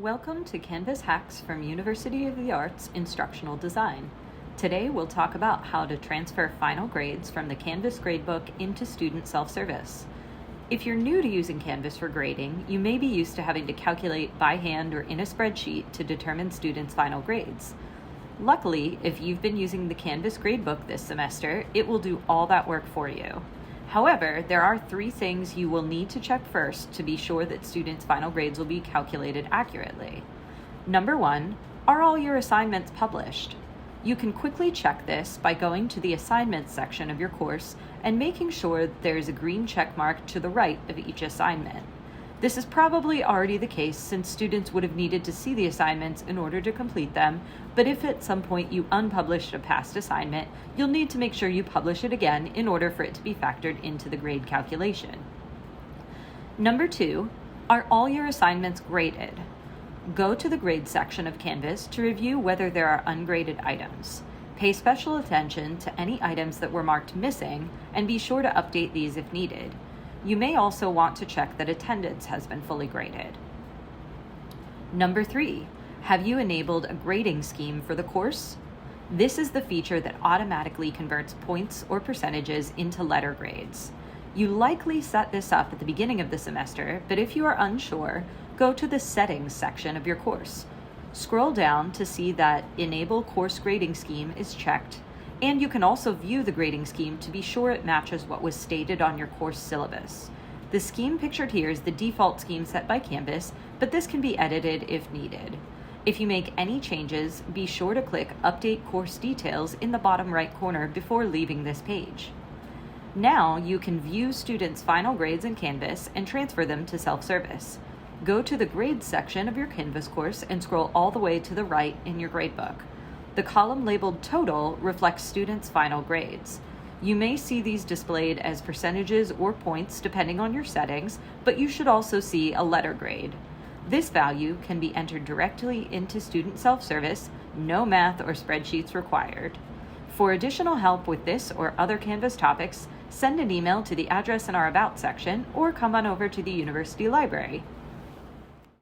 Welcome to Canvas Hacks from University of the Arts Instructional Design. Today we'll talk about how to transfer final grades from the Canvas gradebook into student self-service. If you're new to using Canvas for grading, you may be used to having to calculate by hand or in a spreadsheet to determine students' final grades. Luckily, if you've been using the Canvas gradebook this semester, it will do all that work for you. However, there are 3 things you will need to check first to be sure that students' final grades will be calculated accurately. Number 1, are all your assignments published? You can quickly check this by going to the assignments section of your course and making sure that there is a green check mark to the right of each assignment. This is probably already the case since students would have needed to see the assignments in order to complete them, but if at some point you unpublished a past assignment, you'll need to make sure you publish it again in order for it to be factored into the grade calculation. Number 2, are all your assignments graded? Go to the grade section of Canvas to review whether there are ungraded items. Pay special attention to any items that were marked missing and be sure to update these if needed. You may also want to check that attendance has been fully graded. Number 3, have you enabled a grading scheme for the course? This is the feature that automatically converts points or percentages into letter grades. You likely set this up at the beginning of the semester, but if you are unsure, go to the Settings section of your course. Scroll down to see that Enable Course Grading Scheme is checked, and you can also view the grading scheme to be sure it matches what was stated on your course syllabus. The scheme pictured here is the default scheme set by Canvas, but this can be edited if needed. If you make any changes, be sure to click Update Course Details in the bottom right corner before leaving this page. Now you can view students' final grades in Canvas and transfer them to self-service. Go to the Grades section of your Canvas course and scroll all the way to the right in your gradebook. The column labeled Total reflects students' final grades. You may see these displayed as percentages or points depending on your settings, but you should also see a letter grade. This value can be entered directly into student self-service, no math or spreadsheets required. For additional help with this or other Canvas topics, send an email to the address in our About section or come on over to the University Library.